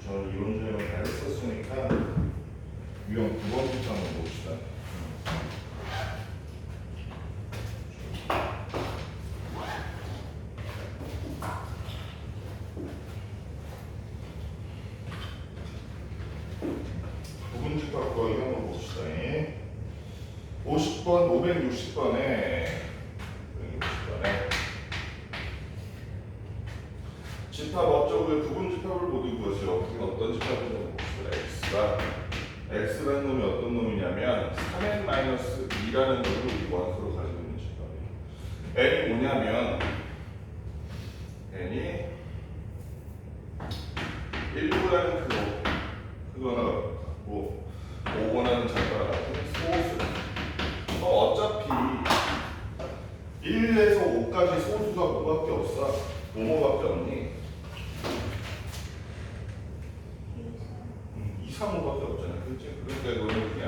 저는 이론 조형을 다 했었으니까 유형 9번부터 한번 봅시다. 부분집합 구하기 한번 봅시다. 50번, 560번에 집합 업적을 부분집합을 모두 구하세요. 어떤 집합인지 봅시다. x라는 놈이 어떤 놈이냐면 3n-2라는 놈을 우리 원소로 가지고 있는 집합이에요. n이 뭐냐면 n이 1보다는 그거나 뭐 5보다는 작거나 같은 소수. 어차피 1에서 5까지 소수가 뭐밖에 없어? 뭐밖에 없니? 2, 3, 5밖에 없잖아. 그렇지? 그러니까 너는 그냥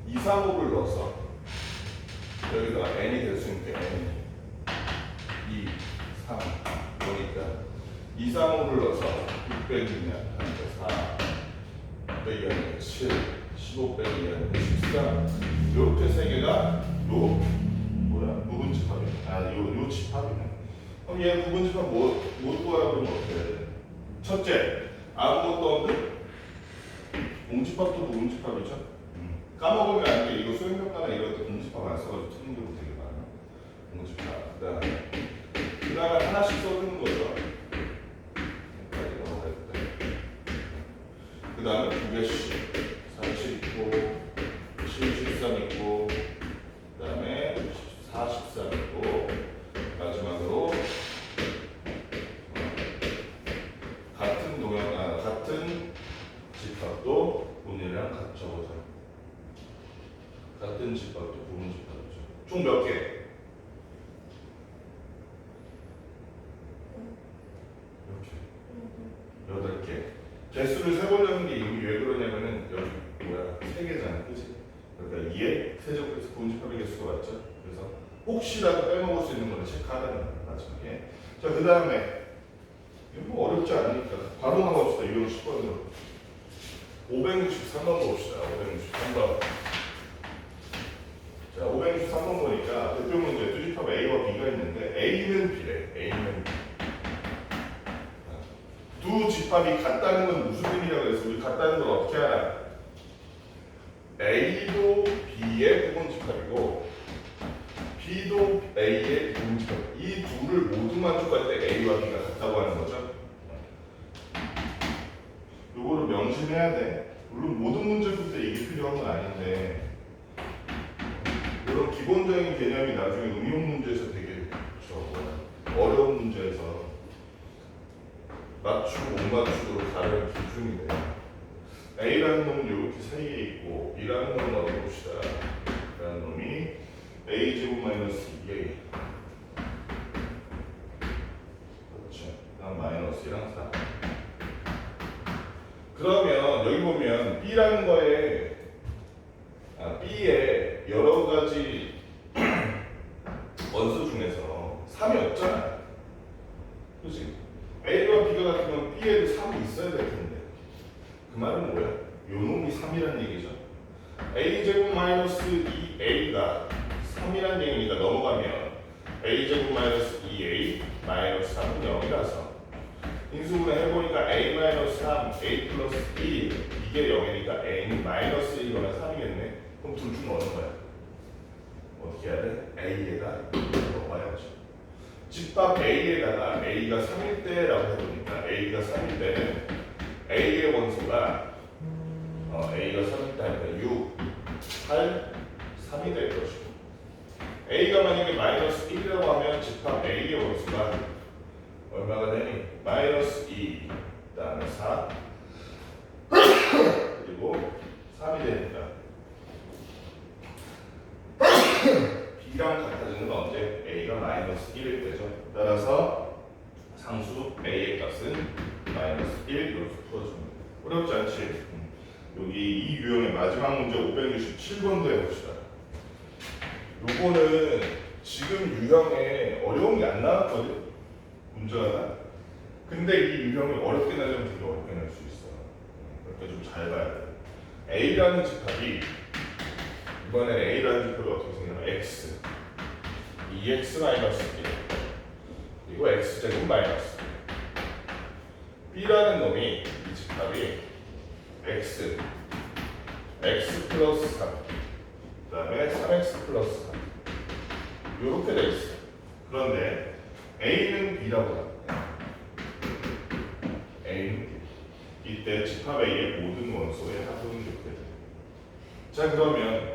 2, 3, 5를 넣어서 여기가 n이 될 수 있는데 n 2, 3 그러니까 2, 3, 5를 넣어서 6 빼기 2는 4 빼기 2는 7 15 빼기 2는 14 이렇게 세 개가 부분집합이네. 요 집합이네. 그럼 얘 부분집합 뭐 구하라고 그러면 어떻게 해야 돼? 첫째, 아무것도 없는 공집합도 부분집합이죠. 까먹으면 안 돼. 이거 수행평가나 이럴 때 공집합 안 써가지고 틀린 경우 되게 많아. 공집합. 그 다음에 하나씩 써주는 거죠. 그 다음에 2개씩 30 있고 13 있고 그 다음에 43 있고 마지막으로 같은 집합도 분이랑 같죠. 같은 집합도 부분 집합이죠. 총 몇 개? 이렇게 8개. 개수를 세보려는 게 이게 왜 그러냐면은 여기 뭐야 3개잖아, 그치? 그러니까 2에 세제곱해서 부분집합의 개수가 맞죠? 그래서 혹시라도 빼먹을 수 있는 거를 체크하라는 거예요, 마지막에. 자, 그 다음에 이거 뭐 어렵지 않으니까 바로 나갑시다. 유형 10번으로 563번 봅시다. 563번. 자, 563번 보니까 대표 문제 뚜집합 A와 B가 있는데 A는 B래. A는 B. 두 집합이 같다는 건 무슨 의미라고 해서 우리 같다는 걸 어떻게 알아? A도 B의 부분집합이고 B도 A의 부분집합. 이 둘을 모두 만족할 때 A와 B가 같다고 하는 거죠. 요거를 명심해야 돼. 물론 모든 문제부터 이게 필요한 건 아닌데 이런 기본적인 개념이 나중에 응용 문제에서 되게 어려운 문제에서 맞추고 못 맞추고 다른 기준이 돼요. A라는 놈은 이렇게 사이에 있고 B라는 놈은 어디 봅시다. B라는 놈이 A제곱 마이너스 2A 그렇죠. 다음 마이너스랑 4 그러면 여기 보면 B라는 거에 B에 여러 가지 원수 중에서 3이 없잖아. 그렇지? A와 B가 같으면 B에도 3이 있어야 될 텐데 그 말은 뭐야? 요 놈이 3이라는 얘기죠. A제곱 마이너스 2A가 3이라는 얘기니까 넘어가면 A제곱 마이너스 2A 마이너스 3은 0이라서 인수분해 해보니까 A 마이너스 3, A 플러스 1 이게 0이니까 A는 마이너스 1이거나 3이겠네. 그럼 둘 중 어느 거야? 어떻게 해야 돼? A에다 넣어봐야죠. 집합 A에다가 A가 3일 때라고 해보니까 A가 3일 때는 A의 원소가 A가 3일 때 하니까 6, 8, 3이 될 것이고 A가 만약에 마이너스 1이라고 하면 집합 A의 원소가 얼마가 되니? 마이너스 2, 그 다음에 4 그리고 3이 되니까 B랑 같아지는 건 언제? A가 마이너스 1일 때죠. 따라서 상수 A의 값은 마이너스 1 이렇게 풀어줍니다. 어렵지 않지? 여기 이 유형의 마지막 문제 567번도 해봅시다. 요거는 지금 유형에 어려운 게 안 나왔거든? 문제가. 근데 이 유형을 어렵게 내려면 되게 어렵게 낼 수 있어. 그러니까 좀 잘 봐야 돼. A라는 집합이 이번에 A라는 집합이 어떻게 생기냐면 X 2X 마이너스 1 그리고 X제곱 마이너스 B라는 놈이 이 집합이 X 플러스 3 그 다음에 3X 플러스 3 이렇게 돼 있어. 그런데 A는 B라고 합니다. A는 B. 이때 집합 A의 모든 원소의 합은 이렇게 돼. 자 그러면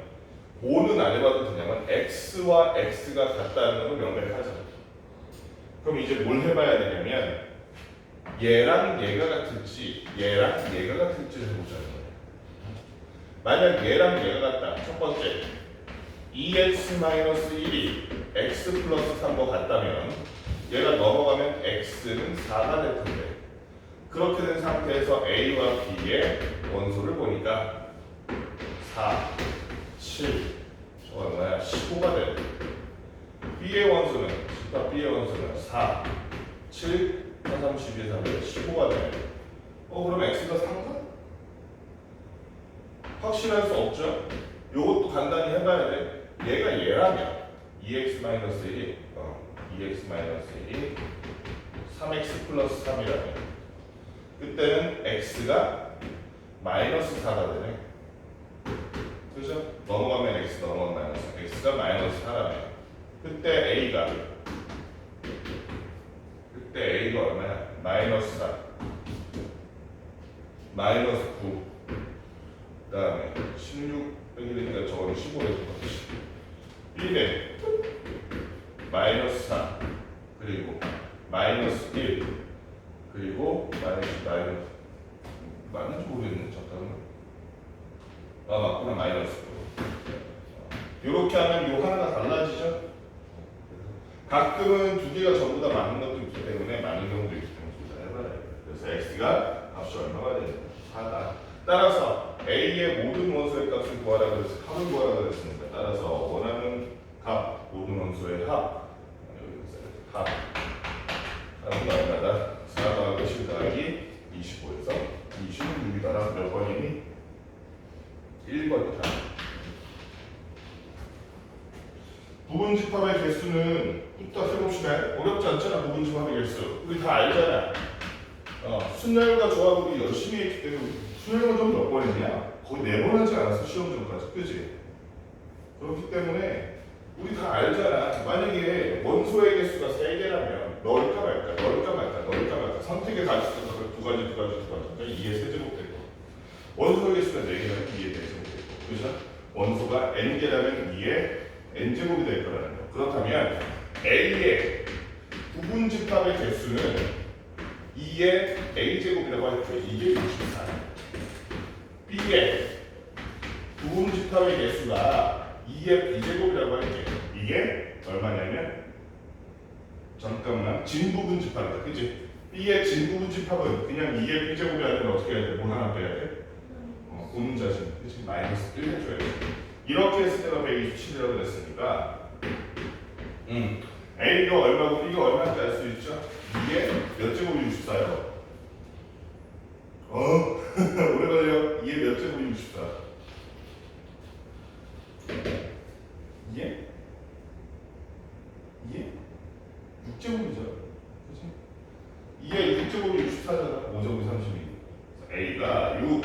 5는 안 해봐도 되냐면 X와 X가 같다는 걸 명백하잖아. 그럼 이제 뭘 해봐야 되냐면 얘랑 얘가 같을지 얘랑 얘가 같을지를 해보자는 거예요. 만약 얘랑 얘가 같다. 첫 번째 2x-1이 x 플러스 3과 같다면 얘가 넘어가면 x는 4가 될 텐데 그렇게 된 상태에서 a와 b의 원소를 보니까 4, 7, 저거 뭐야 15가 돼요. b의 원소는 집합 b의 원소는 4, 7, 4, 3, 12, 3, 15가 돼요. 그럼 x가 3가? 확실할 수 없죠? 요것도 간단히 해봐야 돼. 얘가 얘라면 2x-1이 2x-1이 3x 플러스 3이라면 그때는 x가 마이너스 4가 되네. 그죠? 넘어가면 x 넘어가면 마이너스 x가 마이너스 4라면 그때 a가 얼마야? 마이너스 4 마이너스 9 그 다음에 16 빼기니까 저거는 15 해줄 거지. b는 마이너스 4 그리고 마이너스 1 그리고 마이너스 맞는지 모르겠네. 잠깐만. 맞구나. 마이너스 9 이렇게 하면 요 하나가 달라지죠. 가끔은 두 개가 전부 다 맞는 것도 있기 때문에 많은 경우도 있기 때문에 해봐야 돼요. 그래서 x가 값이 얼마가 되냐? 4다. 따라서 a의 모든 원소의 값을 구하라 그래서 합을 구하라 그랬습니다. 따라서 원하는 값 모든 원소의 합은 얼마다? 4 더하기 10 더하기 25에서 26이다. 몇 번이니? 1번이다. 부분집합의 개수는 뚝딱 해봅시다. 어렵지 않잖아. 부분집합의 개수 우리 다 알잖아. 순열과 조합을 열심히 했기 때문에 순열과 좀 몇 번 했냐? 거의 4번 하지 않았어. 시험 전까지. 그지? 그렇기 때문에 우리 다 알잖아. 만약에 원소의 개수가 3개라면 넣을까 말까 선택의 가지수가 두 가지 그러니까 2의 세제곱 되고 원소의 개수가 4개라면 2의 대제곱 되고 그죠? 원소가 n개라면 2의 n제곱이 될 거라는 거. 그렇다면 A의 부분집합의 개수는 2의 A제곱이라고 할때 이게 64. B의 부분집합의 개수가 2의 B제곱이라고 할때 이게 얼마냐면 잠깐만 진부분집합이다. 그치? B의 진부분집합은 그냥 2의 B제곱이 아니라 어떻게 해야 돼? 뭘 하나 빼야 돼? 고분자진. 그치? 마이너스 1 해줘야 돼. 이렇게 했을 때가 127이라고 그랬으니까 A가 얼마고 B가 얼마인지 알 수 있죠? 이게 몇 제곱이 64요? 오래 걸려. 이게 몇 제곱이 64? 이게 6제곱이죠. 그치? 이게 6제곱이 64잖아. 5제곱이 32. A가 6.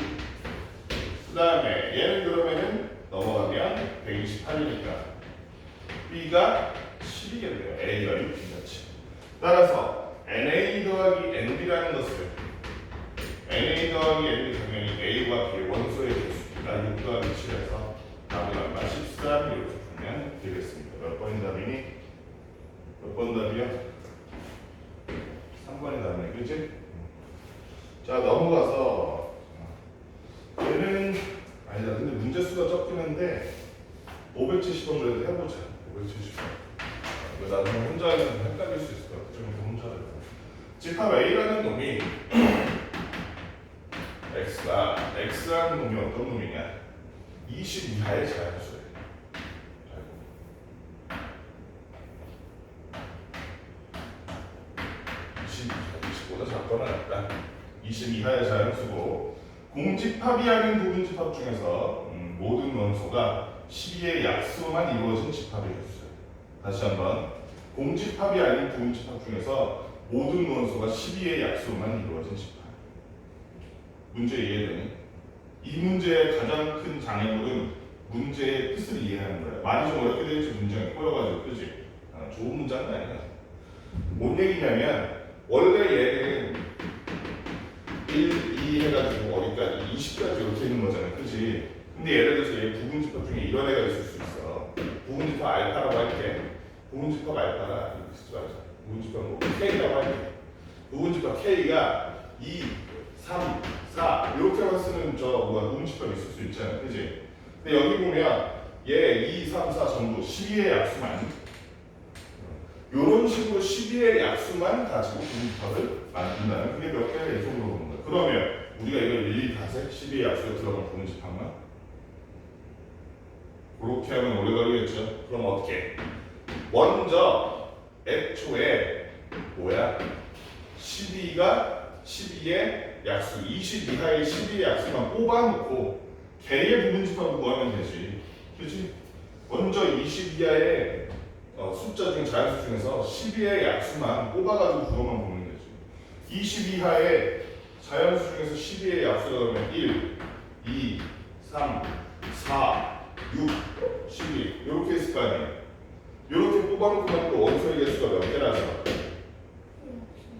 그 다음에 얘는 그러면은 넘어가면 128이니까 B가 10이겠네요. A가 6, B가 7. 따라서 NA 더하기 NB라는 것을 NA 더하기 NB 당연히 A와 B의 원소의 개수니까 6 더하기 7에서 답은 얼마? 13 이렇게 보면 되겠습니다. 몇 번이 답이니? 몇 번 답이야? 3번이 답이네. 그치? 자 넘어가서 얘는 아니다. 근데 문제 수가 적긴 한데 570원 그래도 해보자. 570원. 나중에 혼자 하면 헷갈릴 수 있을 것 같아. 좀 혼자 해봐. 집합 A라는 놈이 x라는 놈이 어떤 놈이냐? 20 이하의 자연수예요. 20보다 작거나 같다. 20 이하의 자연수고 공집합이 아닌 부분집합 중에서 모든 원소가 12의 약수로만 이루어진 집합이었어요. 다시 한번 공집합이 아닌 부분집합 중에서 모든 원소가 12의 약수로만 이루어진 집합. 문제 이해되니? 이 문제의 가장 큰 장애물은 문제의 뜻을 이해하는 거예요. 많이 좀 어렵게 되지 문장이 꼬여가지고 그지? 좋은 문장은 아니야. 뭔 얘기냐면 원래 얘는 1, 2 해가지고 어디까지 20까지 이렇게 있는 거잖아, 그지? 근데 예를 들어서 얘 부분집합 중에 이런 애가 있을 수 있어. 부분집합 알파라고 할게. 부분집합 알파가 이렇게 쓰지 말자. 부분집합 뭐 K라고 할게. 부분집합 K가 2, 3, 4 이렇게만 쓰는 부분집합이 있을 수 있잖아, 그지? 근데 여기 보면 얘 2, 3, 4 전부 12의 약수만 이런 식으로 12의 약수만 가지고 부분집합을 만든다는 그게 몇 개의 예속으로 보는 거야. 그러면 우리가 이걸 일일이 다 세? 12의 약수가 들어간 부분집합만? 그렇게 하면 오래 걸리겠죠? 그럼 어떻게? 먼저 애초에 12의 약수, 20 이하의 12의 약수만 뽑아놓고 걔의 부분집합을 구하면 되지. 그치? 먼저 20 이하의 숫자 중 자연수 중에서 12의 약수만 뽑아가지고 그것만 보면 되지. 20 이하의 자연수 중에서 12의 약수가 그러면 1, 2, 3, 4, 6, 12 이렇게 있을 거 아니에요. 이렇게 뽑아놓고 또 원소의 개수가 몇 개라서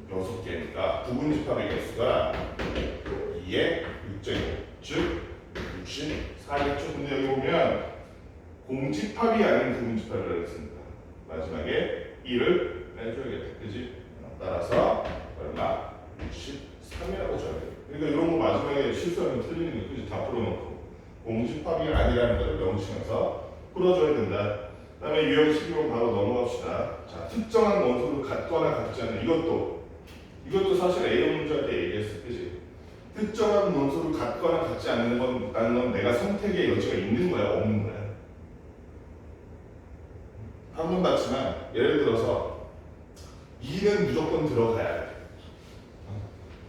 6개니까 부분집합의 개수가 2의 6제곱 즉 64겠죠. 근데 여기 보면 공집합이 아닌 부분집합이라고 했습니다. 마지막에 1을 빼줘야겠다. 그지? 따라서 얼마? 63이라고 줘야 돼. 그러니까 이런 거 마지막에 실수하면 틀리는 거 그지? 다 풀어놓고 공집합이 아니라는 것을 명시해서 풀어줘야 된다. 그 다음에 유형 12번 바로 넘어갑시다. 자, 특정한 원소를 같거나 같지 않은 이것도 사실 A형 문제할 때 얘기했어. 그지? 특정한 원소를 같거나 같지 않는 건 내가 선택의 여지가 있는 거야, 없는 거야? 한 번 봤지만 예를 들어서 2는 무조건 들어가야 돼.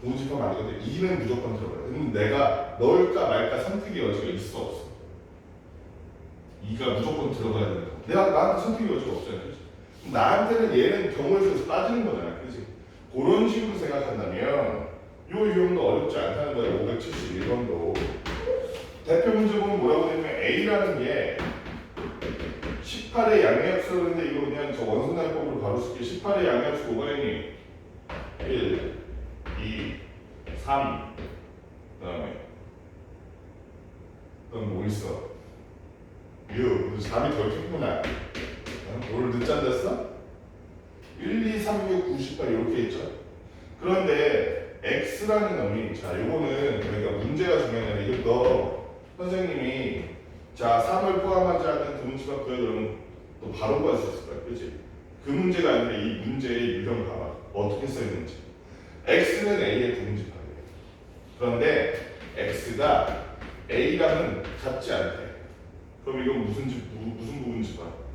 공집합 아니거든. 2는 무조건 들어가야 돼. 그럼 내가 넣을까 말까 선택의 여지가 있어, 없어? 2가 무조건 들어가야 되는 거. 나한테 선택의 여지가 없잖아, 그치? 나한테는 얘는 경우의 수에서 빠지는 거잖아, 그치? 그런 식으로 생각한다면 이 유형도 어렵지 않다는 거예요. 571번도 대표 문제 보면 뭐라고 되냐면 A라는 게 18의 양의합수인데 이거 그냥 저 원순날법으로 바로 쓸게. 18의 양의합수 뭐가 있니? 1, 2, 3 그다음에 뭐 있어? 6 잠이 덜 깼구나. 오늘 늦잠 잤어? 1, 2, 3, 6, 9, 18 이렇게 있죠? 그런데 X라는 놈이 자 요거는 그러니까 문제가 중요한 게 아니라 이거 너 선생님이 자 3을 포함하지 않는 부분집합 구해 그러면 또 바로 구할 수 있을 거야, 그렇지? 그 문제가 아니라 이 문제의 유형 봐봐. 어떻게 써 있는지. X는 A의 부분집합이에요. 그런데 X가 A랑은 같지 않대. 그럼 이건 무슨 부분집합?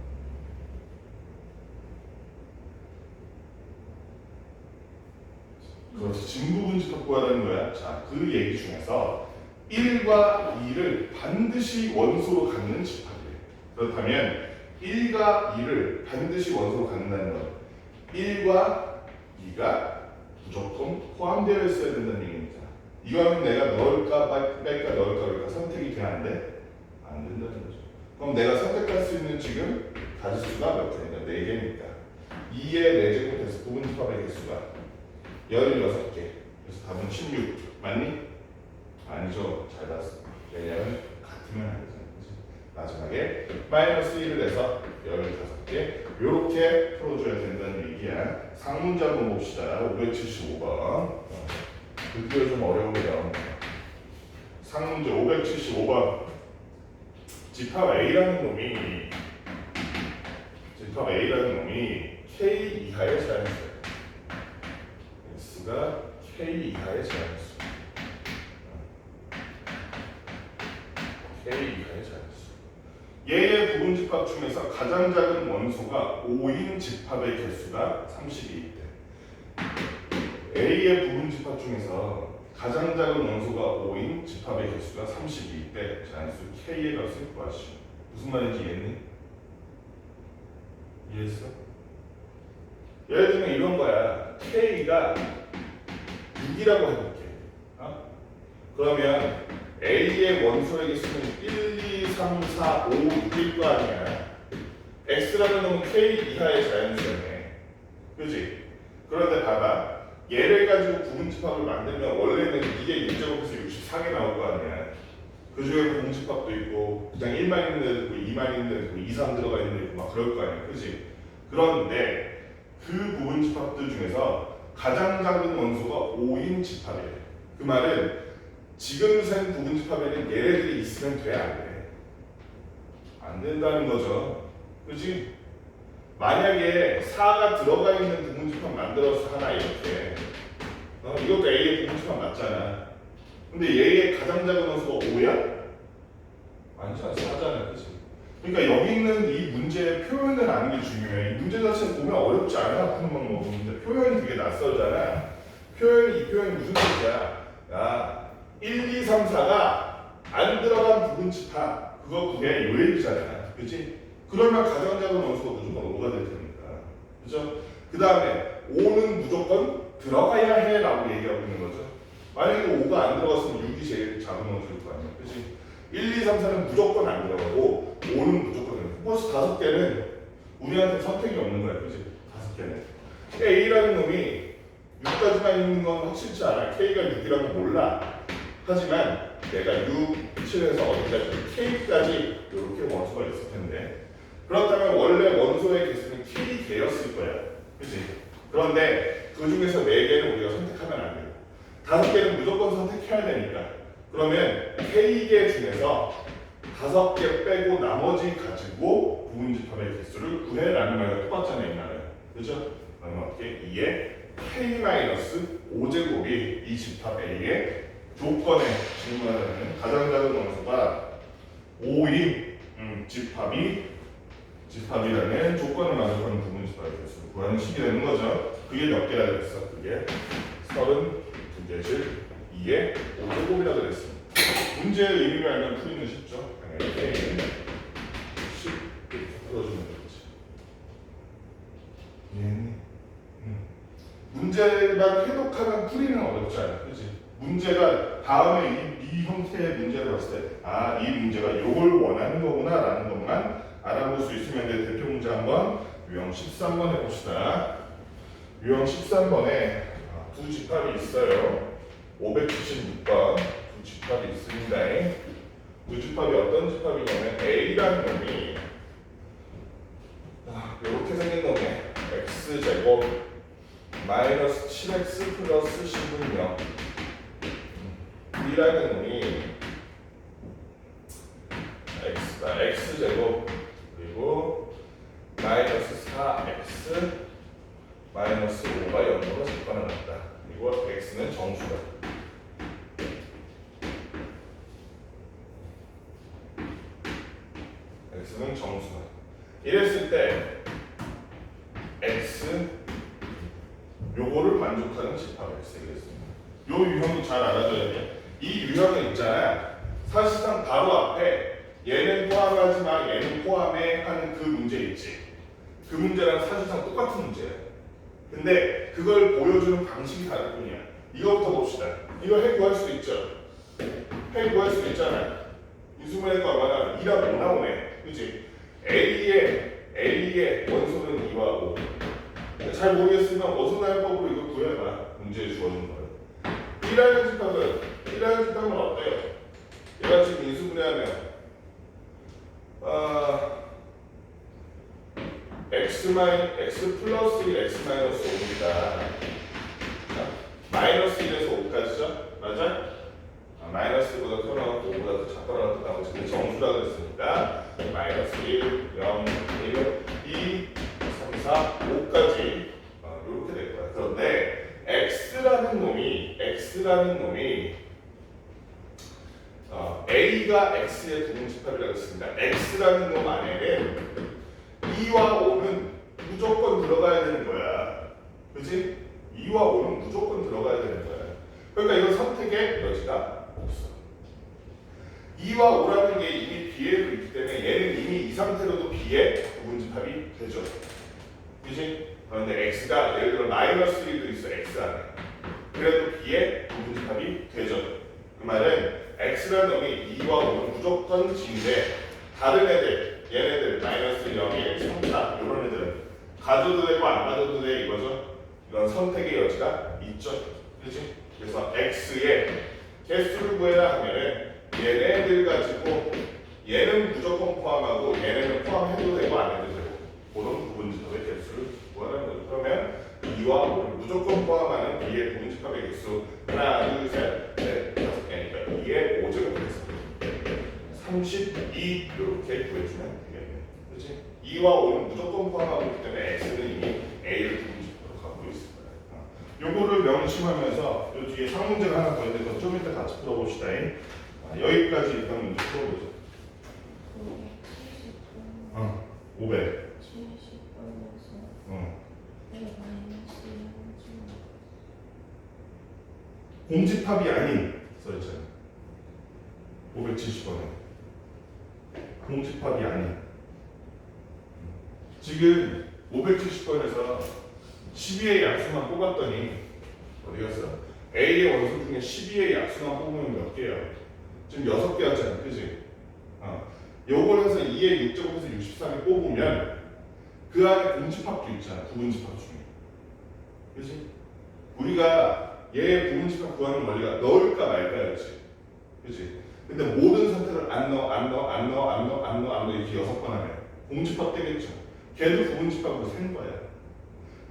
그렇지. 진부분집합 구하라는 거야. 자, 그 얘기 중에서 1과 2를 반드시 원소로 갖는 집합이에요. 그렇다면 1과 2를 반드시 원소로 갖는다는 건 1과 2가 무조건 포함되어 있어야 된다는 얘기입니다. 이거는 내가 넣을까 뺄까 넣을까 선택이 돼야 안 돼? 안 된다는 거죠. 그럼 내가 선택할 수 있는 지금 가지수가 몇 개니까? 4개니까 2의 4제곱에서 부분집합의 개수가 16개. 그래서 답은 16. 맞니? 아니죠. 잘 봤어. 왜냐면 같으면 안 되잖아. 마지막에 마이너스 1을 내서 15개. 요렇게 풀어줘야 된다는 얘기야. 상문제 한번 봅시다. 575번. 드디어 좀 어려워요. 상문제 575번. 집합 A라는 놈이 K 이하의 자연수예요. X가 K 이하의 자연수. K 이하의 자연수. 얘의 부분집합 중에서 가장 작은 원소가 5인 집합의 개수가 32일 때 A의 부분집합 중에서 가장 작은 원소가 5인 집합의 개수가 32일 때 자연수 K의 값을 구하시오. 무슨 말인지 이해했니? 이해했어? 예를 들면 이런 거야. K가 6이라고 해볼게. 그러면 A의 원소의 개수는 1, 2, 3, 4, 5, 6일 거 아니야. X라는 놈은 K 이하의 자연수네. 그지? 그런데 봐봐. 얘를 가지고 부분집합을 만들면 원래는 이게 6제곱해서 64개 나올 거 아니야. 그 중에 부분집합도 있고 그냥 1만 있는 데도 있고 2만 있는 데도 있고 2, 3 들어가 있는 데도 있고 막 그럴 거 아니야. 그지? 그런데 그 부분집합들 중에서 가장 작은 원소가 5인 집합이래. 그 말은 지금 센 부분집합에는 얘네들이 있으면 돼, 안 돼? 안 된다는 거죠. 그지? 만약에 4가 들어가 있는 부분집합 만들어서 하나 이렇게 이것도 A의 부분집합 맞잖아. 근데 얘의 가장 작은 원소가 5야? 아니잖아, 4잖아. 그치? 그러니까 여기 있는 이 문제의 표현을 아는 게 중요해. 이 문제 자체는 보면 어렵지 않아. 푸는 방법은. 근데 표현이 되게 낯설잖아. 이 표현이 무슨 뜻이야? 야, 1, 2, 3, 4가 안 들어간 부분집합 그거 그게 요 얘기잖아. 그치? 그러면 가장 작은 원소가 무조건 5가 될 테니까. 그죠? 그 다음에 5는 무조건 들어가야 해 라고 얘기하고 있는 거죠. 만약에 5가 안 들어갔으면 6이 제일 작은 원소일 거 아니야. 그치? 1, 2, 3, 4는 무조건 안 들어가고 5는 무조건 벌써 5개는 우리한테 선택이 없는 거야. 그치? 5개는. A라는 놈이 6까지만 있는 건 확실치 않아. K가 6이라고 몰라. 하지만 내가 6, 7에서 어디까지 K까지 이렇게 원소가 있을 텐데 그렇다면 원래 원소의 개수는 K개였을 거야. 그치? 그런데 그 중에서 4개는 우리가 선택하면 안 되고 5개는 무조건 선택해야 되니까 그러면 K개 중에서 5개 빼고 나머지 가지고 부분집합의 개수를 구해라는 말과 똑같잖아요. 이 말은. 그죠? 그러면 어떻게? 2의 K-5제곱이 이 집합 A의 조건에 질문하는 가장 작은 원소가 5인 집합이라는 조건을 만족하는 부분집합의 개수를 구하는 식이 되는 거죠. 그게 몇 개라 그랬어? 그게 32개를 2의 5제곱이라 그랬습니다. 문제의 의미를 알면 풀이는 쉽죠. K는 10 이렇게 풀어주면 되겠지. 이해했니? 문제만 해독하면 풀이는 어렵지 않아. 그치? 문제가 다음에 이 형태의 문제를 봤을 때 이 문제가 이걸 원하는 거구나 라는 것만 알아볼 수 있으면 돼. 대표 문제 한번 유형 13번 해봅시다. 유형 13번에 두 집합이 있어요. 576번 두 집합이 있습니다. 두 집합이 어떤 집합이냐면 A라는 놈이 이렇게 생긴 놈에 X제곱 마이너스 7X 플러스 10은 0 B라는 놈이 X제곱 그리고 마이너스 4X 마이너스 5가 0보다 작거나 같다. 그리고 X는 정수다. X는 정수다. 이랬을 때 X 요거를 만족하는 집합 X겠습니다. 요 유형도 잘 알아줘야 돼. 이 유형은 있잖아. 사실상 바로 앞에 얘는 포함하지 마, 얘는 포함해 하는 그 문제 있지. 그 문제랑 사실상 똑같은 문제야. 근데 그걸 보여주는 방식이 다를 뿐이야. 이거부터 봅시다. 이거 해구할 수 있죠. 해구할 수 있잖아. 인수분해 거 아마 2라고 나오네. 그치? A의 원소는 2와 5. 잘 모르겠으면 어순화법으로 이거 구해봐. 문제에 주어진 거예요. B라는 집합은 어때요? 얘가 지금 인수분해하면 X 플러스 1, X 마이너스 5입니다. 마이너스 1에서 5까지죠? 맞아? 마이너스 1보다 커나갔고 5보다 더 작거나 나머지는 정수라 그랬으니까 마이너스 1, 0, 1, 2, 3, 4, 5까지 이렇게 될 거야. 그런데 X라는 놈이 A가 X의 부분집합이라고 했습니다. X라는 놈 안에는 2와 5는 무조건 들어가야 되는 거야. 그치? 2와 5는 무조건 들어가야 되는 거야. 그러니까 이건 선택의 여지가 없어. 2와 5라는 게 이미 B에도 있기 때문에 얘는 이미 이 상태로도 B의 부분집합이 되죠. 그치? 그런데 X가 예를 들어 마이너스 1도 있어. X 안에. 그래도 B의 부분집합이 되죠. 그 말은 X라는 놈이 2와 5는 무조건 G인데 다른 애들, 얘네들 마이너스 0, 1, 3, 4 이런 애들은 가져도 되고 안 가져도 돼 이거죠. 이건 선택의 여지가 있죠. 그치? 그래서 X의 개수를 구해라 하면은 얘네들 가지고 얘는 무조건 포함하고 얘네는 포함해도 되고 안 해도 되고 그런 부분집합의 개수를 구하라는 거죠. 그러면 2와 5를 무조건 포함하는 B의 부분집합의 개수 하나, 둘, 셋, 넷, 다섯 개니까 2의 5제곱 해서 32 이렇게 구해주면 되겠네요. 그렇지? 2와 5는 무조건 포함하고 있기 때문에 X는 이미 A를 부분집합으로 갖고 있을 거예요. 요거를 명심하면서 요 뒤에 상문제가 하나 더 있는데 좀 이따 같이 풀어봅시다. 여기까지 일단 문제 풀어보죠. 500. 공집합이 아닌 써있잖아요. 570번에 공집합이 아닌 지금 570번에서 12의 약수만 뽑았더니 어디 갔어? A의 원소 중에 12의 약수만 뽑으면 몇 개야? 지금 6개였잖아. 그지? 요걸 해서 2의 6제곱해서 63을 뽑으면 그 안에 공집합도 있잖아. 부분집합 중에. 그지? 우리가 얘의 부분집합 구하는 원리가 넣을까 말까였지. 그지? 근데 모든 선택을 안 넣어 이렇게 6번 하면 공집합 되겠죠. 걔도 부분집합으로 센 거야.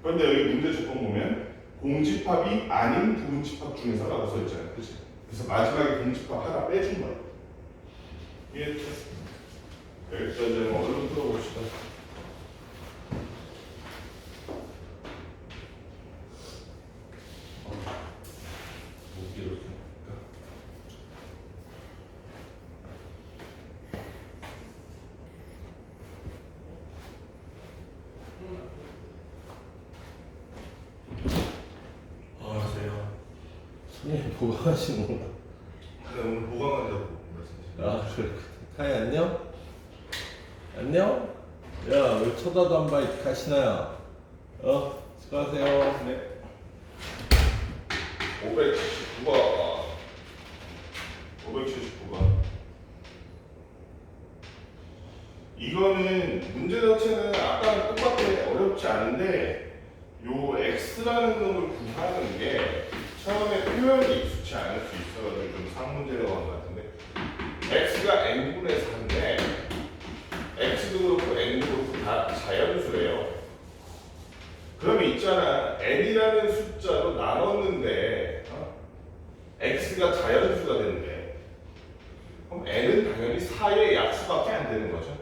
그런데 여기 문제 조건 보면 공집합이 아닌 부분집합 중에서라고 써있잖아요. 그치? 그래서 마지막에 공집합 하나 빼준 거야. 이해했죠? 여기까지 얼른 풀어봅시다. 보강하시는 건가? 네, 오늘 보강한다고 아 그래. 카이 안녕? 안녕? 야 왜 쳐다도 안 봐 이 카시나야. 수고하세요. 네. 579번. 579번. 이거는 문제 자체는 아까랑 똑같아. 어렵지 않은데 요 x라는 놈을 구하는 게 처음에 표현이 익숙치 않을 수 있어가지고 좀 상문제라고 한 것 같은데 x가 n분의 4인데 x도 그렇고 n도 그렇고 다 자연수래요. 그러면 있잖아 n이라는 숫자로 나눴는데 x가 자연수가 되는데 그럼 n은 당연히 4의 약수밖에 안 되는 거죠.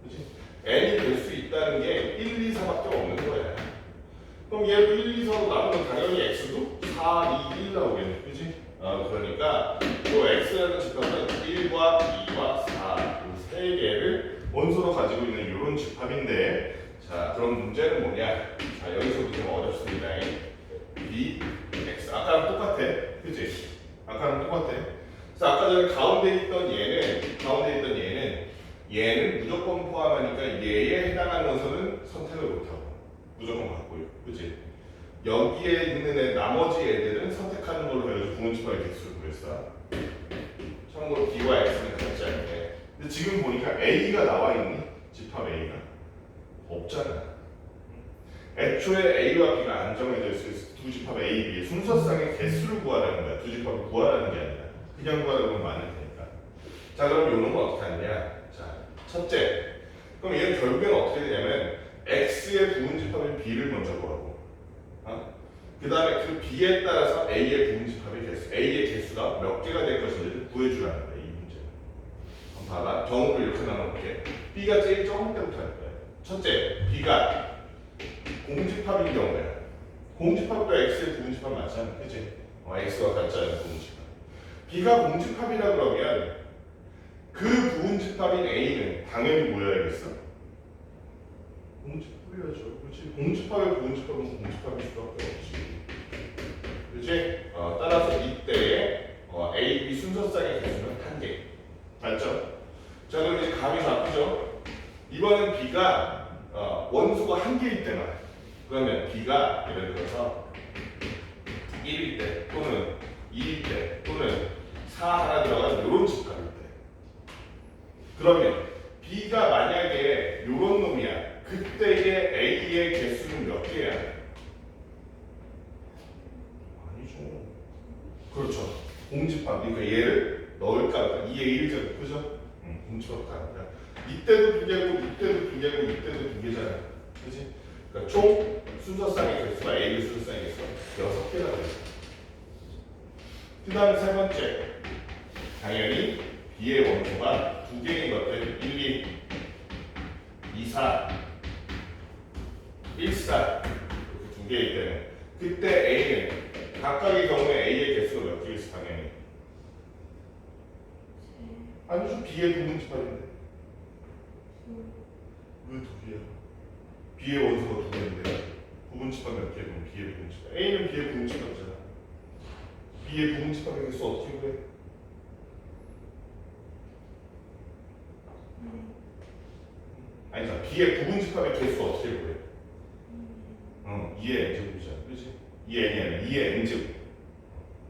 그치? n이 될 수 있다는 게 1, 2, 4밖에 없는 거야. 그럼 얘도 1, 2, 4로 나누면 당연히 x도 4, 2, 1 나오겠네. 그치? 그러니까 이 x라는 집합은 1과 2와 4 이 세 개를 원소로 가지고 있는 이런 집합인데 자 그럼 문제는 뭐냐? 자 여기서도 좀 어렵습니다. b, x 아까랑 똑같아. 그치? 아까랑 똑같아. 그래서 아까 전에 가운데 있던 얘는 무조건 포함하니까 얘에 해당하는 원소는 선택을 못하고 무조건 갖고 있고 그치? 여기에 있는 나머지 애들은 선택하는 걸로 해가지고 부분집합의 개수를 구했어. 참고로 b와 x는 같지 않은데 근데 지금 보니까 a가 나와 있니? 집합 a가 없잖아. 애초에 a와 b가 안 정해져 있어. 두 집합 a, b의 순서상의 개수를 구하라는 거야. 두 집합을 구하라는 게 아니라 그냥 구하라는 건 많을 테니까. 자 그럼 요런 건 어떻게 하느냐? 자 첫째 그럼 얘는 결국에는 어떻게 되냐면 x의 부분집합인 b를 먼저 구하고 그 다음에 그 b에 따라서 a의 부분집합의 개수 a의 개수가 몇 개가 될 것인지를 구해주라는 거야. 이 문제는. 그럼 봐봐. 경우를 이렇게 나눠볼게. b가 제일 적은 때부터 할 거야. 첫째 b가 공집합인 경우야. 공집합도 x의 부분집합 맞잖아. 그치? x와 같지 않은 부분집합. b가 공집합이라 그러면 그 부분집합인 A는 당연히 뭐여야겠어? 공집합이야죠. 그렇지? 공집합의 부분집합은 공집합일 수밖에 없지. 그렇지? 따라서 이때의 A, B 순서쌍의 개수는 한 개. 맞죠? 자, 그럼 이제 감이 잡히죠? 이번엔 B가 원소가 한 개일 때만. 그러면 B가 예를 들어서 1일 때 또는 2일 때 또는 4 하나 들어가는 이런 집합일 때. 그러면 B가 만약에 이런 놈이야. 그때의 A의 개수는 몇 개야? 아니죠. 그렇죠. 공집합. 그러니까 얘를 넣을까? 2의 1죠. 그죠? 공집합 가니까. 이때도 두 개고, 이때도 두 개고, 이때도 두 개잖아. 그지? 그러니까 총 순서쌍의 개수가 A의 순서쌍의 개수가 6개라고 했어. 그 다음에 세 번째. 당연히 B의 원소가 두 개인 것들 1, 2, 2, 4, 1, 4 이렇게 두 개일 때는 그때 A는 각각의 경우에 A의 개수가 몇 개일지 당연히 아니죠. B의 부분집합인데 왜 두 개야? B의 원소가 두 개인데 부분집합 몇 개? 그럼 B의 부분집합 A는 B의 부분집합이잖아. B의 부분집합의 개수 어떻게 구해? 아니다. B의 부분집합의 개수 어떻게 구해? 2의 n제곱이잖아. 그렇지? 2의 n이 아니라 2의 n제곱.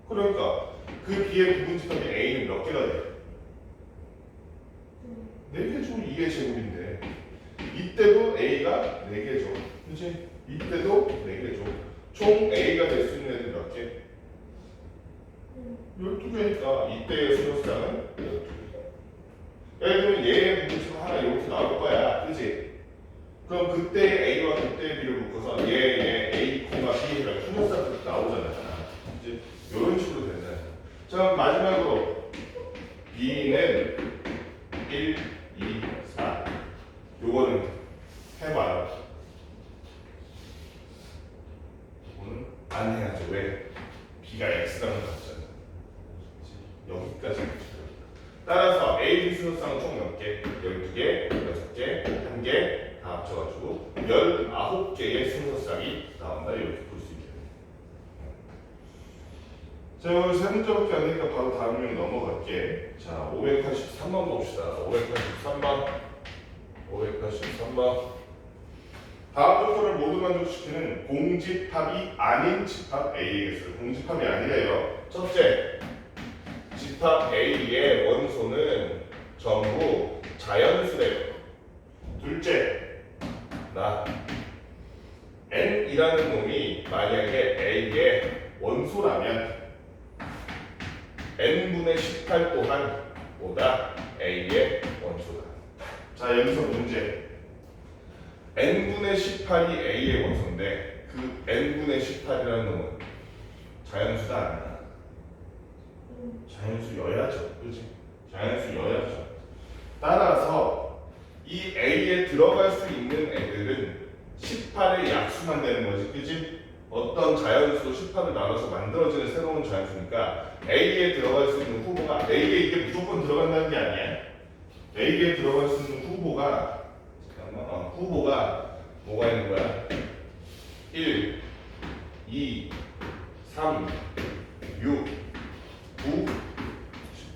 그러니까 그 B의 부분집합이 A는 몇 개가 돼? 4개죠. 2의 제곱인데 이때도 A가 4개죠. 그렇지? 이때도 4개죠. 총 A가 될 수 있는 애들 몇 개? 12개니까 이때의 순서쌍은 12개. 예를 들면 얘의 부분집합 하나 이렇게 나올 거야. 그치? 그럼 그때 A와 그때 B를 묶어서 얘 A, B가 순서쌍 나오잖아. 이제 이런 식으로 된다. 자, 그럼 마지막으로 B는 1, 2, 4 요거는 해봐요. 요거는 안 해야죠. 왜? B가 X라는 거잖아. 여기까지. 따라서 A, B 순서쌍은 총 몇 개? 12개, 6개, 1개 다 합쳐가지고 19개의 순서쌍이 나온다. 이렇게 볼 수 있겠네요. 자, 오늘 세 문제밖에 안 되니까 바로 다음 명 넘어갈게. 자, 583번 봅시다. 583번. 다음 조건을 모두 만족시키는 공집합이 아닌 집합 A의 개수. 공집합이 아니래요. 첫째, 집합 A의 원소는 전부 자연수래요. 둘째, N이라는 놈이 만약에 A의 원소라면 N분의 18 또한 보다 A의 원소다. 자, 여기서 문제. N분의 18이 A의 원소인데 그 N분의 18이라는 놈은 자연수다 아니야? 자연수여야죠. 그렇지? 자연수여야죠. 따라서 이 A에 들어갈 수 있는 애들은 18의 약수만 되는 거지. 그렇지? 어떤 자연수로 18을 나눠서 만들어지는 새로운 자연수니까 A에 들어갈 수 있는 후보가 A에 이게 무조건 들어간다는 게 아니야. A에 들어갈 수 있는 후보가 후보가 뭐가 있는 거야? 1, 2, 3, 6, 9,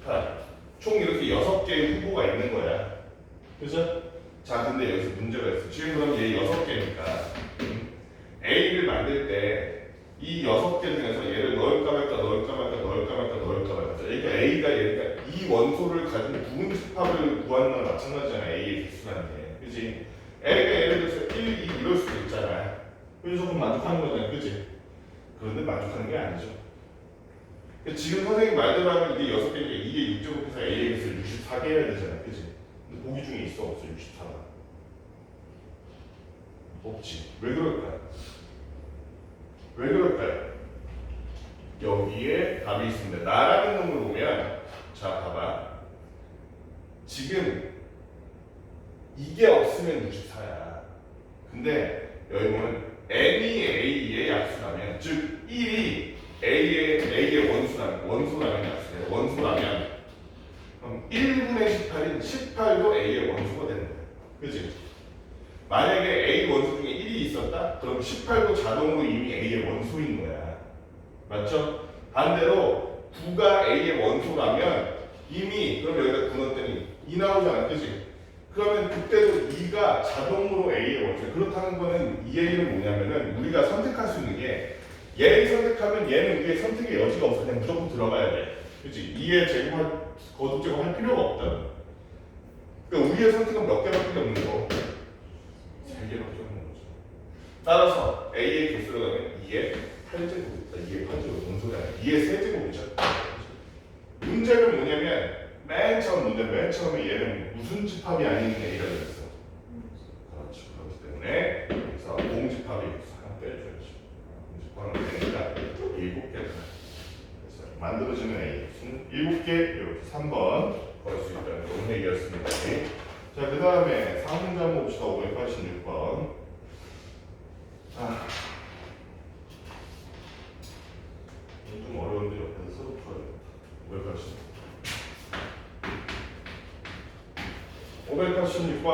18. 총 이렇게 6개의 후보가 있는 거야. 그죠? 자, 근데 여기서 문제가 있어. 지금 그럼 얘 6개니까 A를 만들 때 이 6개 중에서 얘를 넣을까 말까 그러니까 얘가 이 원소를 가진 부분집합을 구하는 거랑 마찬가지잖아. A의 개수라는 게. 그치? A가 예를 들어서 1, 2 이럴 수도 있잖아. 그래서 그럼 만족하는 거잖아. 그치? 그런데 만족하는 게 아니죠. 지금 선생님 말대로 하면 이게 6개니까 이게 6제곱해서 A의 개수를 64개 해야 되잖아. 그치? 근데 보기 중에 있어 없어? 64가? 없지. 왜 그럴까요? 왜 그럴까요? 여기에 답이 있습니다. 나라는 놈을 보면 자 봐봐. 지금 이게 없으면 64야. 근데 여기 보면 N이 A의 약수라면 즉 1이 A의 원소라면 약수예요. 원소라면 그럼 1분의 18이 18도 A의 원소가 되는 거야. 그치? 만약에 A 원소 중에 1이 있었다? 그럼 18도 자동으로 이미 A의 원소인 거야. 맞죠? 반대로 9가 A의 원소라면 이미 그럼 여기다 9 넣었더니 2 나오잖아. 그치? 그러면 그때도 2가 자동으로 A의 원소야. 그렇다는 거는 이 얘기는 뭐냐면은 우리가 선택할 수 있는 게 얘를 선택하면 얘는 우리의 선택의 여지가 없어. 그냥 무조건 들어가야 돼. 그치? 2의 제곱할, 거듭 제곱할 필요가 없다. 그러니까 우리의 선택은 몇 개밖에 없는 거. 3개밖에 없는 거죠. 따라서 A의 개수를 가면 2의 8제곱이다. 2의 8제곱. 뭔 소리 아니야? 2의 세제곱이죠. 문제는 뭐냐면 맨 처음에 얘는 무슨 집합이 아닌 A가 됐어. 그렇죠. 그렇기 때문에 여기서 공집합이 하나 빼줘야죠. 공집합은 되니까 7개가. 그래서 만들어지는 A 수는 7개. 이렇게 3번 걸 수 있다는 그런 얘기였습니다. 자, 그 다음에 4문제 봅시다. 586번. 이건 좀 어려운데 옆에서 서로 풀어야겠다. 586번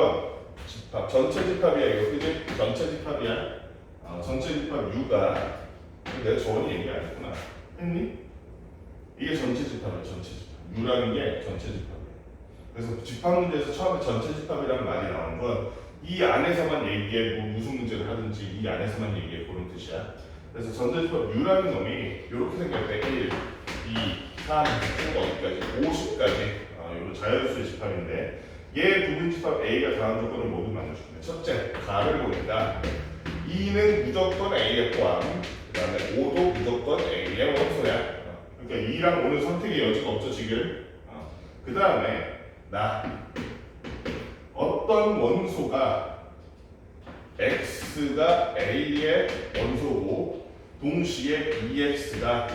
집합. 전체 집합이야. 이거 그지? 전체 집합이야. 전체 집합 U가 내가 저번에 얘기 안 했구나. 했니? 이게 전체 집합이야. 전체 집합. U라는 게 전체 집합이야. 그래서 집합 문제에서 처음에 전체 집합이라는 말이 나온 건 이 안에서만 얘기해, 뭐 무슨 문제를 하든지 이 안에서만 얘기해 그런 뜻이야. 그래서 전체 집합 U라는 놈이 이렇게 생겼대. 1, 2, 3, 어디까지? 50까지. 이거 자연수의 집합인데 얘 부분 집합 A가 다음 조건을 모두 만들어주네. 첫째, 가를 보니까 2는 무조건 A에 포함. 그 다음에 5도 무조건 A의 원소야. 그러니까 2랑 5는 선택의 여지가 없죠 지금. 그 다음에 어떤 원소가 X가 A의 원소고 동시에 BX가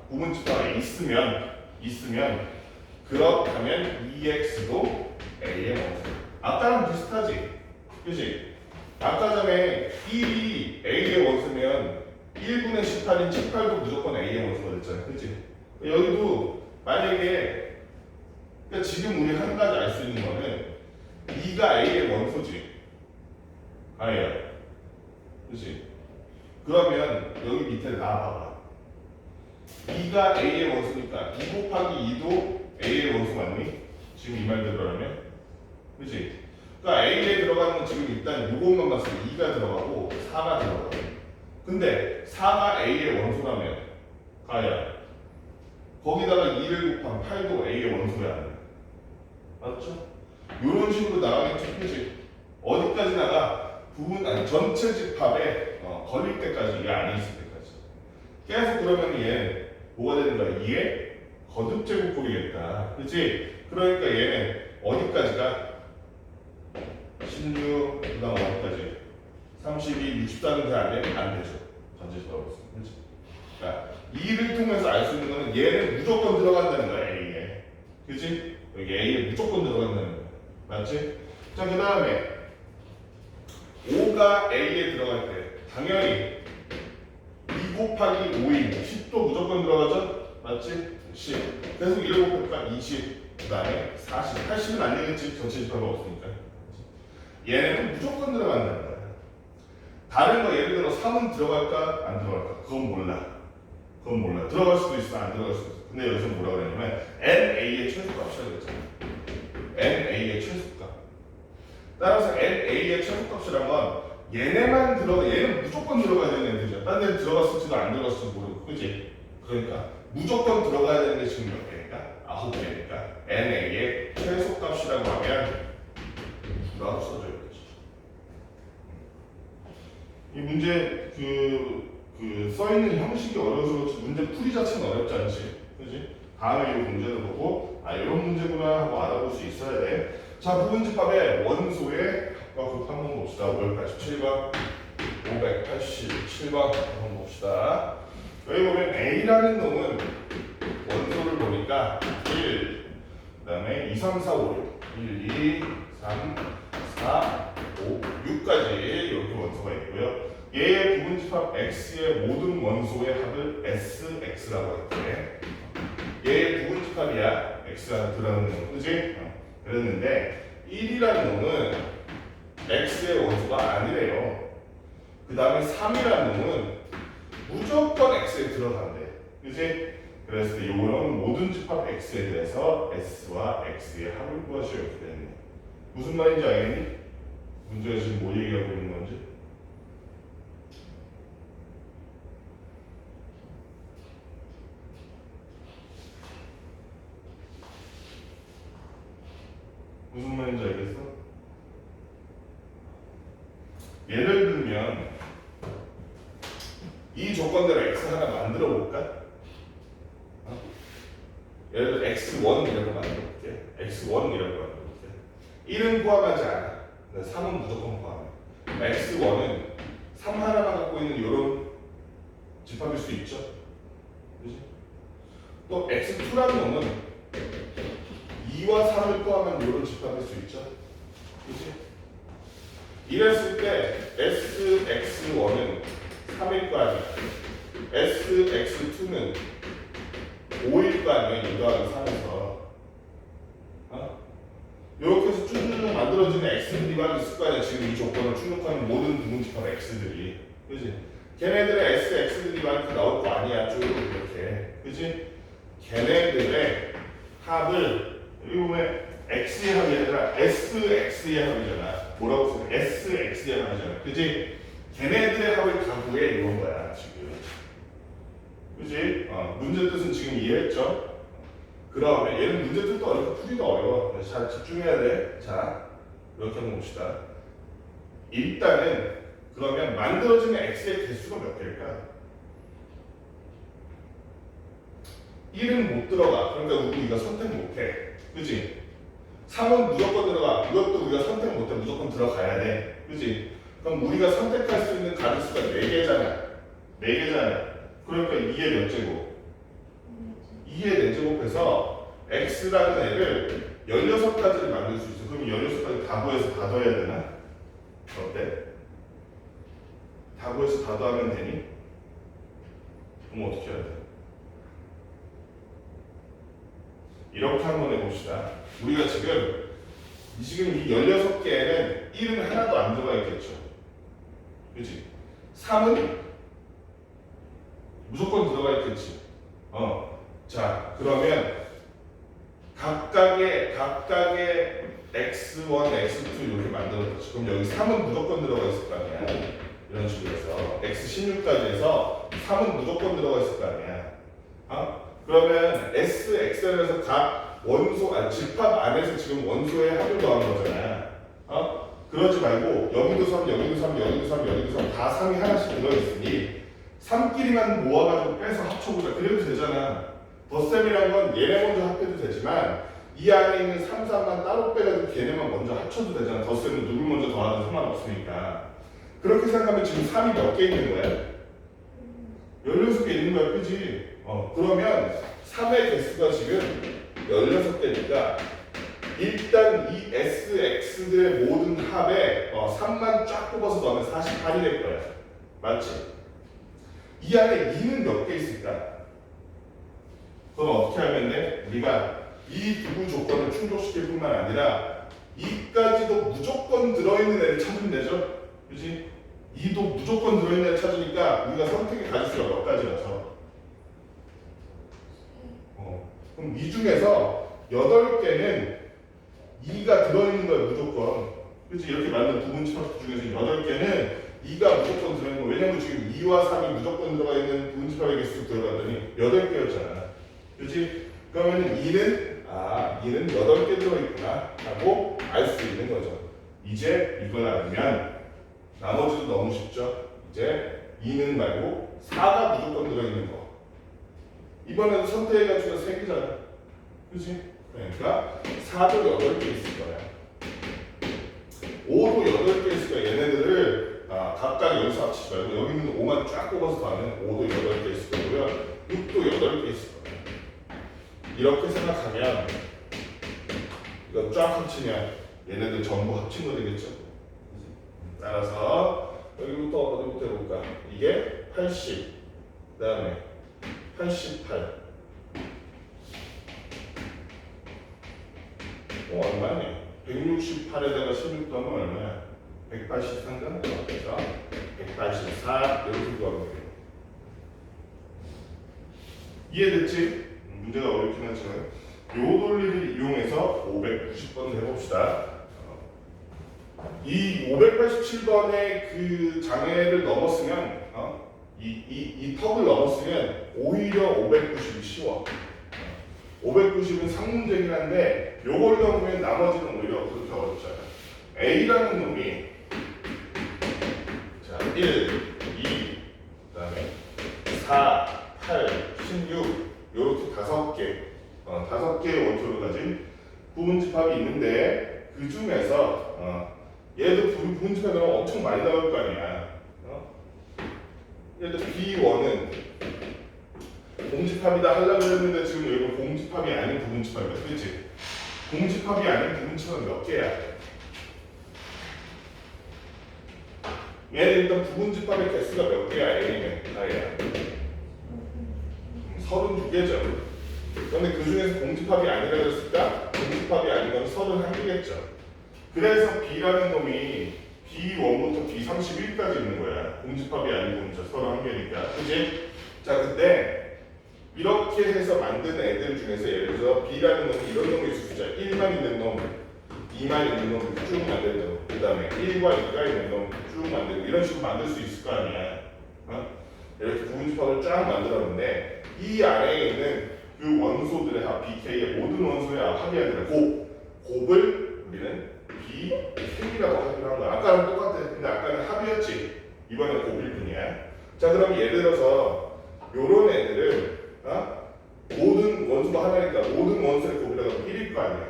부분 집합에 있으면 그렇다면 EX도 A의 원소. 아까랑 비슷하지? 그치? 아까 전에 1이 A의 원소면 1분의 18인 18도 무조건 A의 원소가 됐잖아. 그치? 여기도 만약에 그러니까 지금 우리 한 가지 알 수 있는 거는 2가 A의 원소지. 아니야. 그치? 그러면 여기 밑에 나와봐봐. 2가 A의 원소니까 2 곱하기 2도 A의 원소 맞니? 지금 이 말대로라면? 그치? 그러니까 A에 들어가는 건 지금 일단 요것만 봤을 때 2가 들어가고 4가 들어가고 근데 4가 A의 원소라면 가야 거기다가 2를 곱하면 8도 A의 원소야. 맞죠? 이런 식으로 나가겠죠. 그치? 어디까지 나가? 전체 집합에 걸릴 때까지 얘 안에 있을 때까지 계속 그러면 얘 뭐가 되는 거야? 2의 거듭제곱꼴이겠다. 그치? 그러니까 얘는 어디까지가? 16, 그 다음 어디까지? 32, 64는 안 되죠. 전체 집합으로 있으면. 그치? 그러니까 2를 통해서 알 수 있는 거는 얘는 무조건 들어간다는 거야. A에. 그치? 여기 A에 무조건 들어간다는 거야. 맞지? 자, 그 다음에 5가 A에 들어갈 때 당연히 2 곱하기 5인 10도 무조건 들어가죠? 맞지? 10 계속 1을 곱하니까 20 그 다음에 40 80은 안 되겠지? 전체 집합이 없으니까 얘네는 무조건 들어간다는 거야. 다른 거 예를 들어 3은 들어갈까? 안 들어갈까? 그건 몰라. 들어갈 수도 있어 안 들어갈 수도 있어. 근데 여기서 뭐라고 그러냐면 NA의 최소값이라고 그랬잖아. NA의 최소값. 따라서 NA의 최소값이란 건 얘는 무조건 들어가야 되는 애들이야. 딴 데는 들어갔을지도 안 들어갔을지도 모르고, 그치? 그러니까 무조건 들어가야 되는 게 지금 몇 개니까? 9개니까 NA의 최소값이라고 하면 누가 써줘야겠지. 이 문제 써있는 형식이 어려워서 그렇지 문제 풀이 자체는 어렵지 않지, 그치? 다음에 이 문제를 보고 이런 문제구나 하고 알아볼 수 있어야 돼. 자, 부분집합의 원소의 합과 극 한번 봅시다. 587번, 587번 한번 봅시다. 여기 보면 A라는 놈은 원소를 보니까 1, 그 다음에 2, 3, 4, 5, 1, 2, 3, 4, 5, 6까지 이렇게 원소가 있고요. 얘의 부분집합 X의 모든 원소의 합을 SX라고 했대. 얘의 부분집합이야. X가 들어가는 놈, 그지? 그랬는데 1이라는 놈은 x의 원소가 아니래요. 그 다음에 3이라는 놈은 무조건 x에 들어간대. 그지? 그랬을 때 요거는 모든 집합 x에 대해서 s와 x의 합을 구하시오 이렇게 되네. 무슨 말인지 알겠니? 문제가 지금 뭐 얘기하고 있는 건지? 무슨 말인지 알겠어? 예를 들면 이 조건대로 x 하나 만들어 볼까? 예를 들어 x1이라고 만들어 볼게. x1이라고 만들어 볼게. 1은 포함하지 않아. 3은 무조건 포함해. x1은 3 하나만 갖고 있는 이런 집합일 수 있죠. 그지? 또 x2라는 놈은 2와 3을 포함한 이런 집합일 수 있죠. 그지? 이랬을 때 sx1은 3일 거 아니야. sx2는 5일 거 아니야. 1 더하기 3에서. 이렇게 해서 쭉쭉 만들어지는 x들이 있을 거 아니야. 지금 이 조건을 충족하는 모든 부분집합 x들이. 그지? 걔네들의 x들이 막 나올 거 아니야. 쭉 이렇게. 그지? 걔네들의 합을 여기 보면 x의 합이 아니라 sx의 합이잖아. 뭐라고 써? sx의 합이잖아. 그지? 걔네들의 합을 가구해 이런 거야 지금. 그지? 문제 뜻은 지금 이해했죠? 그러면 얘는 문제 뜻도 어렵고 풀이도 어려워. 그래서 잘 집중해야 돼. 자, 이렇게 한번 봅시다. 일단은 그러면 만들어지는 x의 개수가 몇 개일까? 1은 못 들어가. 그러니까 우리가 선택 못해. 그지? 3은 무조건 들어가. 이것도 우리가 선택 못해. 무조건 들어가야 돼. 그지? 그럼 우리가 선택할 수 있는 가짓수가 4개잖아. 4개잖아. 그러니까 2의 몇 제곱? 2의 4제곱해서 x라는 애를 16가지를 만들 수 있어. 그럼 16가지 다 구해서 다 더해야 되나? 어때? 다 구해서 다 더하면 되니? 그럼 어떻게 해야 돼? 이렇게 한번 해봅시다. 우리가 지금 이 16개에는 1은 하나도 안 들어가 있겠죠. 그치? 3은 무조건 들어가 있겠지. 자, 그러면 각각의 x1, x2 이렇게 만들어졌지. 그럼 여기 3은 무조건 들어가 있을 거 아니야. 이런 식으로 해서 x16까지 해서 3은 무조건 들어가 있을 거 아니야. 그러면 s, x에서 각 원소, 집합 안에서 지금 원소의 합을 더한 거잖아. 그러지 말고 여기도 3, 여기도 3, 여기도 3, 여기도 3 다 3이 하나씩 들어있으니 3끼리만 모아가지고 빼서 합쳐보자. 그래도 되잖아. 덧셈이란 건 얘네 먼저 합해도 되지만 이 안에 있는 3, 3만 따로 빼가지고 걔네만 먼저 합쳐도 되잖아. 덧셈은 누굴 먼저 더하든 상관없으니까. 그렇게 생각하면 지금 3이 몇 개 있는 거야? 16개 있는 거야. 그지? 그러면 3의 개수가 지금 16개니까 일단 이 SX들의 모든 합에 3만 쫙 뽑아서 넣으면 48이 될 거야. 맞지? 이 안에 2는 몇 개 있을까? 그럼 어떻게 하면 돼? 우리가 이 두 조건을 충족시킬 뿐만 아니라 2까지도 무조건 들어있는 애를 찾으면 되죠? 그지? 2도 무조건 들어있는 애를 찾으니까 우리가 선택의 가짓수가 몇 가지라서 그럼 이 중에서 8개는 2가 들어있는 거야 무조건. 그치? 이렇게 만든 부분집합 중에서 8개는 2가 무조건 들어있는 거. 왜냐면 지금 2와 3이 무조건 들어가 있는 부분집합의 개수 들어갔더니 8개였잖아. 그치? 그러면 2는 8개 들어있구나 라고 알 수 있는 거죠. 이제 이걸 알면 나머지도 너무 쉽죠? 이제 2는 말고 4가 무조건 들어있는 거. 이번에는 선택의 가치가 3개잖아. 그치? 그러니까 4도 8개 있을 거야. 5도 8개 있을 거야. 얘네들을 각각 여기서 합치지 말고 여기 있는 5만 쫙 뽑아서 더하면 5도 8개 있을 거고요. 6도 8개 있을 거야. 이렇게 생각하면 이거 쫙 합치면 얘네들 전부 합친 거 되겠죠? 따라서 여기부터 어디부터 해볼까? 이게 80, 그 다음에 88, 얼마니? 168에다가 16 더하면 얼마야? 183가? 그래서 184 이렇게 구하면 되겠네. 이해됐지? 문제가 어렵긴 하지만 요 논리를 이용해서 590번을 해봅시다. 이 587번의 그 장애를 넘었으면 이 턱을 넘었으면 오히려 590이 쉬워. 590은 상문제긴 한데 요걸 넘으면 나머지는 오히려 그렇게 어렵잖아. A라는 놈이 자 1, 2, 그다음에 4, 8, 16 요렇게 5개의 원소를 가진 부분집합이 있는데 그 중에서 얘도 부분집합이 엄청 많이 나올 거 아니야. 얘도 B1은 공집합이다 하려고 했는데 지금 여기 공집합이 아닌 부분집합이야. 그렇지? 공집합이 아닌 부분집합은 몇 개야? 얘는 일단 부분집합의 개수가 몇 개야? A는 나야 32개죠. 그런데 그 중에서 공집합이 아니라 그랬을까? 공집합이 아닌 건 31개겠죠. 그래서 B라는 놈이 B1부터 B31까지 있는 거야. 공집합이 아닌 공집합 31개니까. 그치? 자, 근데 이렇게 해서 만든 애들 중에서 예를 들어 B라는 놈이 이런 놈이 있을 수 있죠. 1만 있는 놈, 2만 있는 놈 쭉 만드는 놈, 그 다음에 1과 2가 있는 놈 쭉 만들고 이런 식으로 만들 수 있을 거 아니야. 이렇게 부분집합을 쫙 만들었는데 이 안에 있는 그 원소들의 합, BK의 모든 원소의 합이 아니라 곱을 우리는 B3이라고 하기로 한 거야. 아까랑 똑같아. 근데 아까는 합이었지. 이번엔 곱일 뿐이야. 자, 그럼 예를 들어서 요런 애들은 모든 원소가 하나니까 모든 원소의 곱이라고 하면 1일 거 아니야.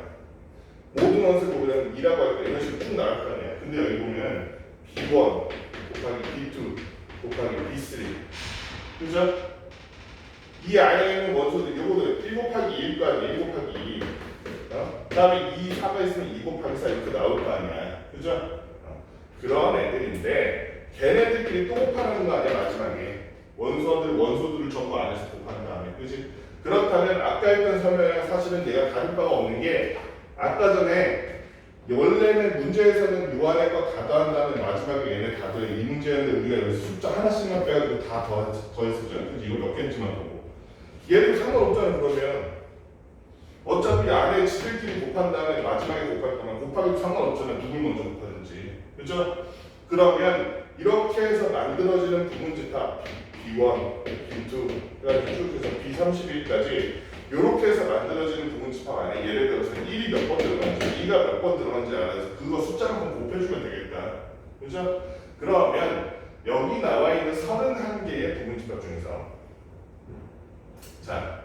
모든 원소의 곱이라면 2라고 할까 이런 식으로 쭉 나갈 거 아니야. 근데 여기 보면 B1 곱하기 B2 곱하기 B3 그죠? 이 안에 있는 원소들 요거는 1 곱하기 2일 거 아니야. 1 곱하기 2 그 다음에 2, 4가 있으면 2 곱하기 4 이렇게 나올 거 아니야. 그죠? 그런 애들인데 걔네들끼리 또 곱하는 거 아니야 마지막에. 원소들을 전부 안에서 곱한 다음에. 그지? 그렇다면 아까 했던 설명이랑 사실은 내가 다를 바가 없는 게 아까 전에 원래는 문제에서는 요 안에 거 다 더한 다음에 마지막에 얘네 다 더해. 이 문제였는데 우리가 여기서 숫자 하나씩만 빼가지고 다 더했었잖아. 그지? 이거 몇 개인지만 보고. 얘도 상관없잖아 그러면. 어차피 안에 지들끼리 곱한 다음에 마지막에 곱할 거면 곱하기도 상관없잖아. 누굴 먼저 곱하든지. 그죠? 그러면 이렇게 해서 만들어지는 부분집합 B1, B2, 그래가지고 쭉 해서 B31까지 이렇게 해서 만들어지는 부분집합 안에 예를 들어서 1이 몇 번 들어간지 2가 몇 번 들어간지 알아서 그거 숫자만 곱해주면 되겠다. 그죠? 그러면 여기 나와 있는 31개의 부분집합 중에서 자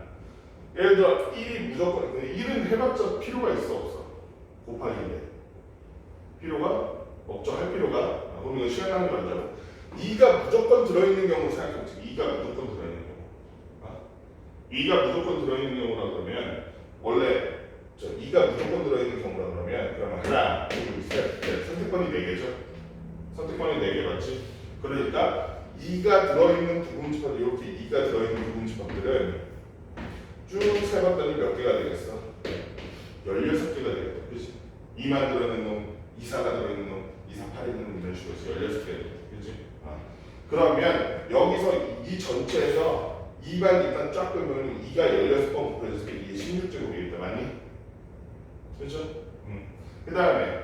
예를 들어 1이 무조건 1은 해봤자 필요가 있어 없어? 곱하기인데 필요가 없죠. 할 필요가 그럼 이거 시간 낭비 안 하고 2가 무조건 들어있는 경우를 생각해보세요. 2가 무조건 들어있는 경우 2가 무조건 들어있는 경우라 그러면 원래 2가 무조건 들어있는 경우라 그러면 하나, 둘, 셋, 넷 선택권이 4개죠. 선택권이 4개 맞지? 그러니까 2가 들어있는 부분집합 이렇게 2가 들어있는 부분집합들은 쭉 세봤더니 몇 개가 되겠어? 16개가 되겠다. 그치? 2만 들어있는 놈, 2, 4가 들어있는 놈, 2, 4, 8 있는 놈 이런 식으로 해서 16개 되겠다. 그치? 그러면 여기서 이 전체에서 2만 일단 쫙 빼면 2가 16번 곱해져서 이게 16제곱이겠다. 맞니? 그렇죠? 그 다음에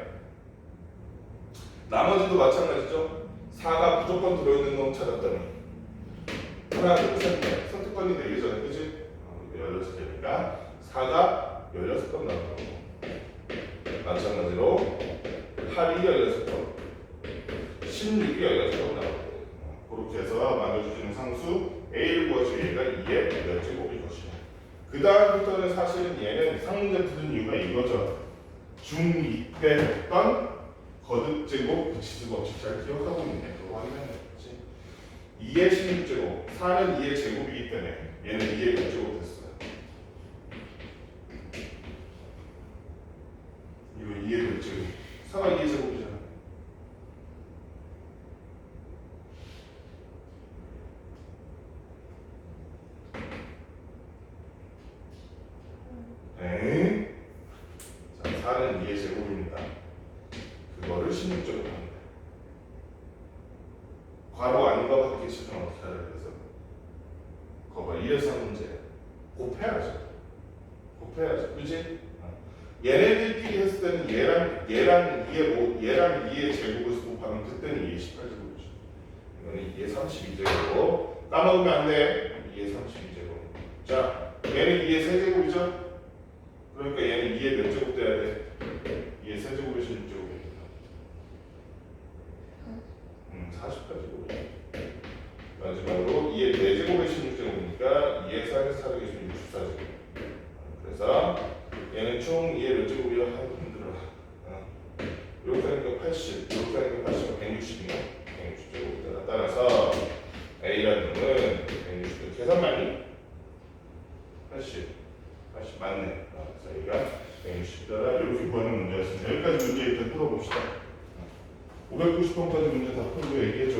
나머지도 마찬가지죠? 4가 무조건 들어있는 놈 찾았더니 하나, 둘, 셋, 넷 선택권이 4개잖아. 그치? 16개니까 4가 16번 나오고 마찬가지로 8이 16번 16이 16번 나오고 그렇게 해서 만들어주는 상수 A를 구하시고 얘가 2의 몇 제곱일 것이다. 그 다음부터는 사실은 얘는 상문제 푸는 이유가 이거죠. 중2 때 했던 거듭제곱 부치수 법칙 잘 기억하고 있네. 그거 확인하면 되지. 2의 16제곱 4는 2의 제곱이기 때문에 얘는 2의 몇 제곱 됐어요. 이거 2의 몇 제곱 4가 2의 제곱이잖아. 네. 자, 4는 2의 제곱입니다. 그거를 16제곱 합니다. 괄호 아닌가 밖에 시간 어떻게 하라 그래서 거봐 1에서 한 문제 곱해야죠. 곱해야죠. 그치? 얘네들끼리 했을 때는 얘랑 2의 제곱을 곱하면 그때는 2의 18제곱이죠. 이거는 2의 32제곱. 까먹으면 안 돼. 2의 32제곱. 자, 얘는 2의 세제곱이죠? 그러니까 얘는 2의 몇 제곱 돼야 돼? 2의 세제곱에 16제곱이니까 48제곱이죠. 마지막으로 2의 4제곱에 16제곱이니까 2의 44제곱에 64제곱. 그래서 얘는 총 2의 몇 제곱이야? 힘들어라. 이렇게 하니까 80, 이렇게 하니까 80, 160이네. 160제곱. 따라서 A라는 놈은 160. 계산 많이? 80 맞네. 그래서 A가 160이다. 이렇게 구하는 문제였습니다. 여기까지 문제 일단 풀어봅시다. 590번까지 문제 다 풀고 얘기해줘.